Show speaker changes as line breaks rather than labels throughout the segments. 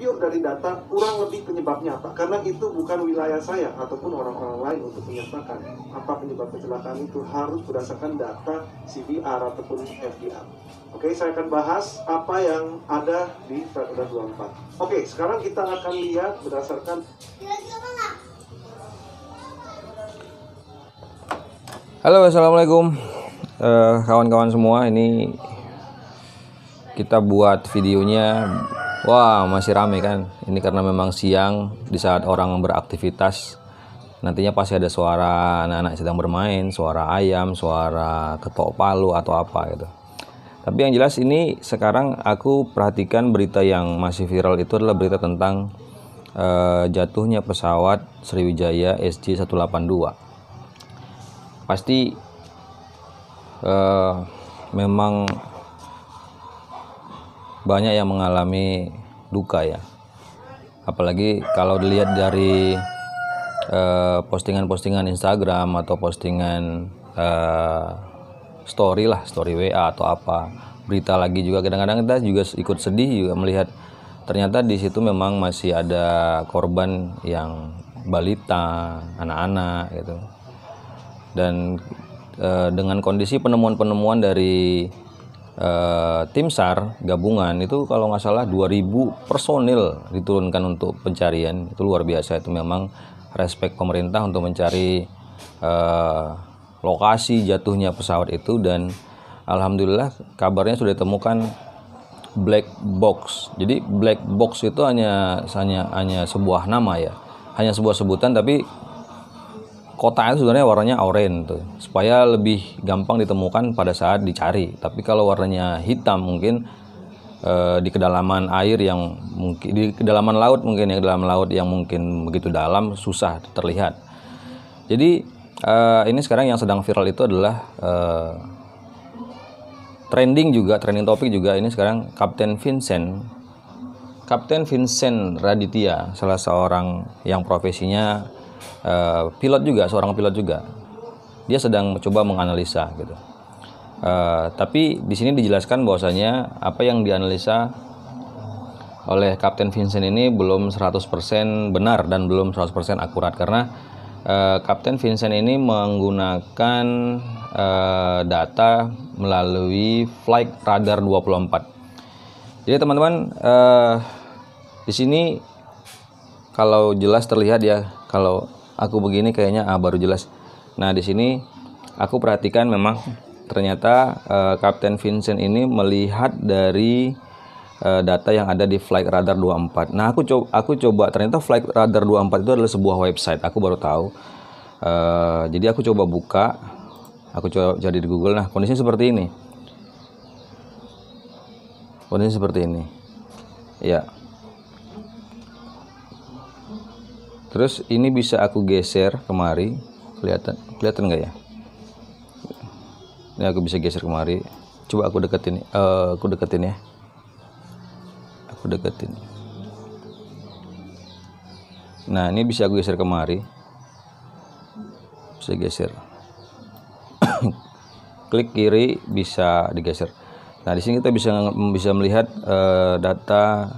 pure dari data kurang lebih penyebabnya apa, karena itu bukan wilayah saya ataupun orang-orang lain untuk menyatakan apa penyebab kecelakaan itu, harus berdasarkan data CVR ataupun FDR. Oke, saya akan bahas apa yang ada di Flight Radar 24. Oke, sekarang kita akan lihat berdasarkan.
Halo, assalamualaikum kawan-kawan semua. Ini kita buat videonya, wah masih rame kan. Ini karena memang siang, di saat orang beraktivitas. Nantinya pasti ada suara anak-anak sedang bermain, suara ayam, suara ketok palu atau apa gitu. Tapi yang jelas ini sekarang aku perhatikan berita yang masih viral itu adalah berita tentang jatuhnya pesawat Sriwijaya SJ182. Pasti memang banyak yang mengalami duka ya, apalagi kalau dilihat dari postingan-postingan Instagram atau postingan story WA atau apa, berita lagi juga kadang-kadang kita juga ikut sedih juga melihat ternyata di situ memang masih ada korban yang balita, anak-anak gitu. Dan dengan kondisi penemuan-penemuan dari tim SAR gabungan itu kalau nggak salah 2000 personil diturunkan untuk pencarian, itu luar biasa. Itu memang respect pemerintah untuk mencari lokasi jatuhnya pesawat itu. Dan alhamdulillah kabarnya sudah ditemukan black box. Jadi black box itu hanya sebuah nama ya, hanya sebuah sebutan, tapi kotaknya sebenarnya warnanya oranye tuh, supaya lebih gampang ditemukan pada saat dicari. Tapi kalau warnanya hitam mungkin di kedalaman air yang mungkin di kedalaman laut mungkin ya, kedalaman laut yang mungkin begitu dalam susah terlihat. Jadi ini sekarang yang sedang viral itu adalah trending topik juga ini sekarang Kapten Vincent Raditya, salah seorang yang profesinya seorang pilot juga. Dia sedang mencoba menganalisa gitu. Tapi di sini dijelaskan bahwasanya apa yang dianalisa oleh Kapten Vincent ini belum 100% benar dan belum 100% akurat, karena Kapten Vincent ini menggunakan data melalui Flight Radar 24. Jadi teman-teman, di sini kalau jelas terlihat ya, kalau aku begini kayaknya baru jelas. Nah, di sini aku perhatikan memang ternyata Kapten Vincent ini melihat dari data yang ada di Flight Radar 24. Nah, aku coba ternyata Flight Radar 24 itu adalah sebuah website. Aku baru tahu. Jadi aku coba buka, aku coba cari di Google. Nah, kondisinya seperti ini. Ya. Terus ini bisa aku geser kemari, kelihatan nggak ya? Ini aku bisa geser kemari. Coba aku deketin ya. Aku deketin. Nah, ini bisa aku geser kemari. Bisa geser. Klik kiri bisa digeser. Nah, di sini kita bisa melihat data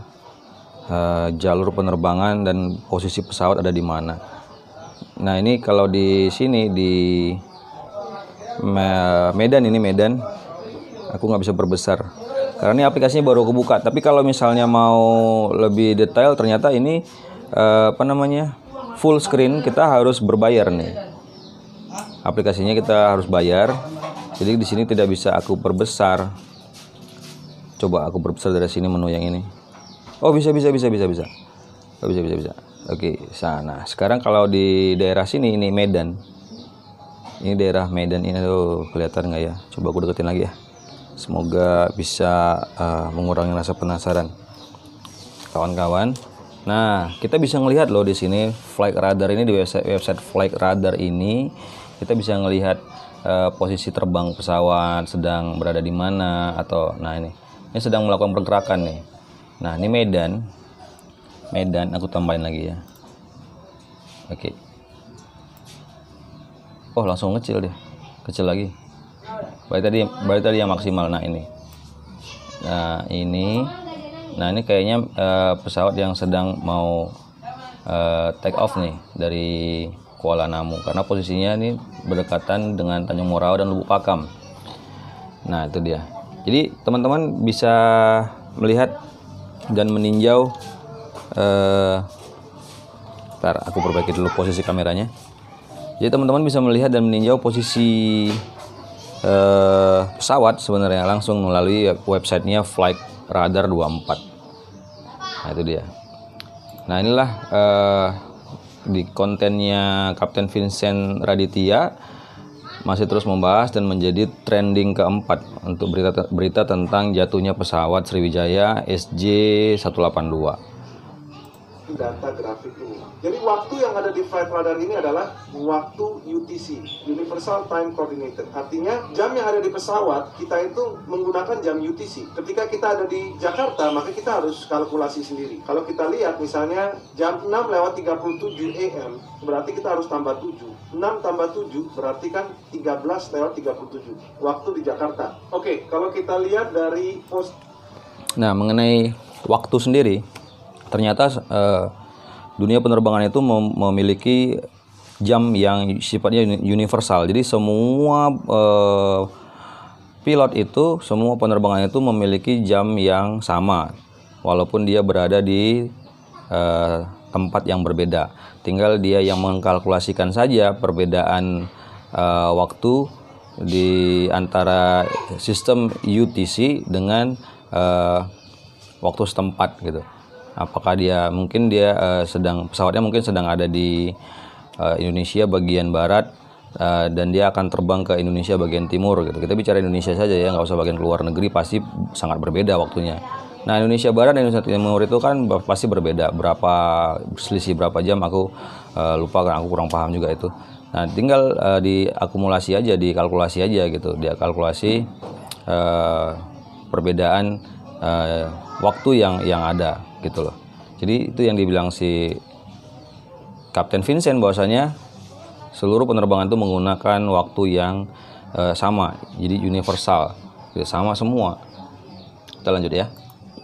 jalur penerbangan dan posisi pesawat ada di mana. Nah, ini kalau di sini di Medan, aku nggak bisa perbesar karena ini aplikasinya baru aku buka. Tapi kalau misalnya mau lebih detail, ternyata ini full screen, kita harus berbayar nih. Aplikasinya kita harus bayar. Jadi di sini tidak bisa aku perbesar. Coba aku perbesar dari sini menu yang ini. Oh, bisa. Oh, bisa. Oke, sana. Sekarang kalau di daerah sini, ini Medan. Ini daerah Medan ini tuh, kelihatan nggak ya? Coba aku deketin lagi ya. Semoga bisa mengurangi rasa penasaran kawan-kawan. Nah, kita bisa ngelihat loh di sini Flight Radar ini, di website Flight Radar ini kita bisa ngelihat posisi terbang pesawat sedang berada di mana, atau nah ini sedang melakukan pergerakan nih. Nah, ini Medan, aku tambahin lagi ya. Oke. Oh, langsung kecil lagi. Berarti tadi yang maksimal. Nah, ini Nah ini kayaknya pesawat yang sedang mau take off nih dari Kuala Namu, karena posisinya ini berdekatan dengan Tanjung Morawa dan Lubuk Pakam. Nah itu dia. Jadi teman-teman bisa melihat dan meninjau. Bentar, aku perbaiki dulu posisi kameranya. Jadi teman-teman bisa melihat dan meninjau posisi pesawat sebenarnya langsung melalui websitenya Flight Radar 24. Nah itu dia. Nah inilah di kontennya Kapten Vincent Raditya masih terus membahas dan menjadi trending keempat untuk berita tentang jatuhnya pesawat Sriwijaya SJ182.
Data grafik ini. Jadi waktu yang ada di flight radar ini adalah waktu UTC, Universal Time Coordinated. Artinya jam yang ada di pesawat kita itu menggunakan jam UTC. Ketika kita ada di Jakarta, maka kita harus kalkulasi sendiri. Kalau kita lihat misalnya jam 6:37 AM, berarti kita harus tambah 7. 6 tambah 7 berarti kan 13:37 waktu di Jakarta. Oke, kalau kita lihat dari
Nah, mengenai waktu sendiri, ternyata dunia penerbangan itu memiliki jam yang sifatnya universal. Jadi semua pilot itu, semua penerbangan itu memiliki jam yang sama, walaupun dia berada di tempat yang berbeda. Tinggal dia yang mengkalkulasikan saja perbedaan waktu di antara sistem UTC dengan waktu setempat gitu. Apakah pesawatnya mungkin sedang ada di Indonesia bagian barat dan dia akan terbang ke Indonesia bagian timur gitu. Kita bicara Indonesia saja ya, nggak usah bagian keluar negeri, pasti sangat berbeda waktunya. Nah Indonesia barat dan Indonesia timur itu kan pasti berbeda, selisih berapa jam aku lupa kan, aku kurang paham juga itu. Nah tinggal diakumulasi aja, dikalkulasi aja gitu, dia kalkulasi perbedaan waktu yang ada gitu loh. Jadi itu yang dibilang si Kapten Vincent, bahwasanya seluruh penerbangan itu menggunakan waktu yang sama, jadi universal, sama semua. Kita lanjut ya.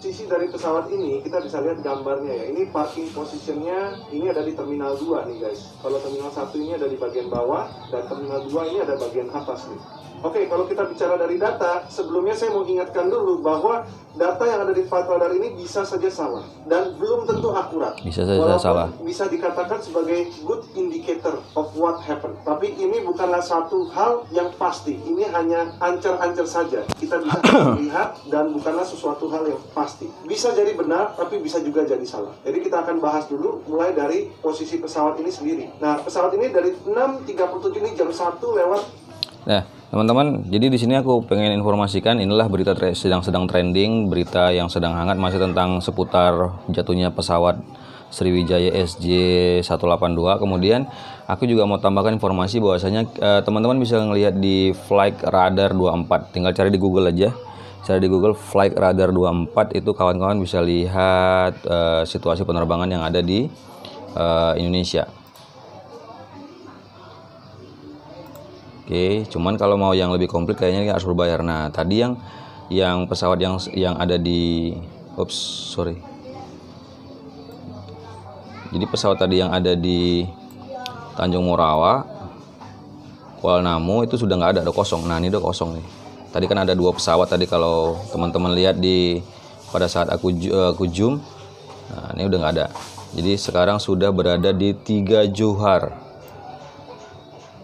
Sisi dari pesawat ini kita bisa lihat gambarnya ya. Ini parking positionnya ini ada di terminal 2 nih guys. Kalau terminal 1 ini ada di bagian bawah dan terminal 2 ini ada bagian atas nih. Oke, kalau kita bicara dari data, sebelumnya saya mau ingatkan dulu bahwa data yang ada di flight radar ini bisa saja salah dan belum tentu akurat.
Bisa saja salah.
Bisa dikatakan sebagai good indicator of what happened. Tapi ini bukanlah satu hal yang pasti. Ini hanya ancer-ancer saja. Kita bisa melihat dan bukanlah sesuatu hal yang pasti. Bisa jadi benar, tapi bisa juga jadi salah. Jadi kita akan bahas dulu mulai dari posisi pesawat ini sendiri. Nah, pesawat ini dari 6:37 ini jam 1 lewat.
Nah, teman-teman, jadi di sini aku pengen informasikan inilah berita sedang trending, berita yang sedang hangat masih tentang seputar jatuhnya pesawat Sriwijaya SJ182. Kemudian aku juga mau tambahkan informasi bahwasanya teman-teman bisa ngelihat di Flight Radar 24. Tinggal cari di Google aja. Cari di Google Flight Radar 24, itu kawan-kawan bisa lihat situasi penerbangan yang ada di Indonesia. Oke, cuman kalau mau yang lebih komplit kayaknya harus berbayar. Nah, tadi yang pesawat yang ada di Jadi pesawat tadi yang ada di Tanjung Morawa, Kuala Namu itu sudah nggak ada kosong. Nah, ini udah kosong nih. Tadi kan ada 2 pesawat tadi kalau teman-teman lihat pada saat aku zoom. Nah, ini udah nggak ada. Jadi sekarang sudah berada di 3 Johar.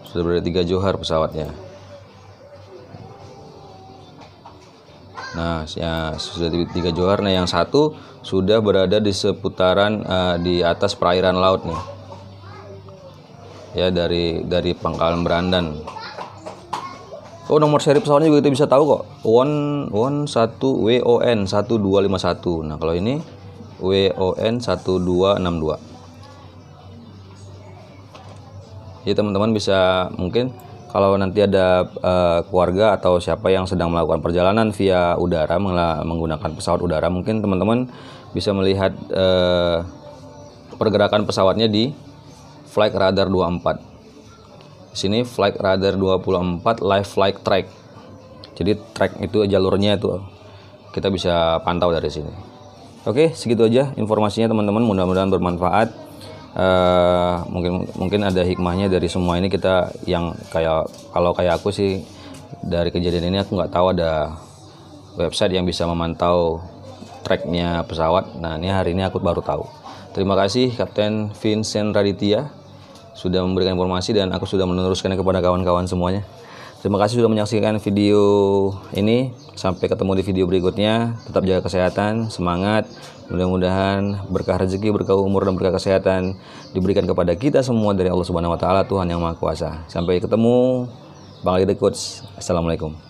Sudah berada 3 Johar pesawatnya. Nah, ya, sudah 3 Johar. Nah, yang satu sudah berada di seputaran di atas perairan laut nih. Ya, dari Pangkalan Berandan. Oh, nomor seri pesawatnya juga kita bisa tahu kok. WON 1251. Nah, kalau ini WON 1262. Jadi teman-teman bisa, mungkin kalau nanti ada keluarga atau siapa yang sedang melakukan perjalanan via udara menggunakan pesawat udara, mungkin teman-teman bisa melihat pergerakan pesawatnya di Flight Radar 24. Sini Flight Radar 24 Live Flight Track. Jadi track itu jalurnya itu kita bisa pantau dari sini. Oke, segitu aja informasinya teman-teman, mudah-mudahan bermanfaat. Mungkin ada hikmahnya dari semua ini. Kita yang kalau kayak aku sih, dari kejadian ini aku nggak tahu ada website yang bisa memantau tracknya pesawat. Nah, ini hari ini aku baru tahu. Terima kasih Kapten Vincent Raditya sudah memberikan informasi dan aku sudah meneruskannya kepada kawan-kawan semuanya. Terima kasih sudah menyaksikan video ini. Sampai ketemu di video berikutnya. Tetap jaga kesehatan, semangat. Mudah-mudahan berkah rezeki, berkah umur, dan berkah kesehatan diberikan kepada kita semua dari Allah Subhanahu wa taala, Tuhan yang Maha Kuasa. Sampai ketemu. Bang Ali The Coach. Assalamualaikum.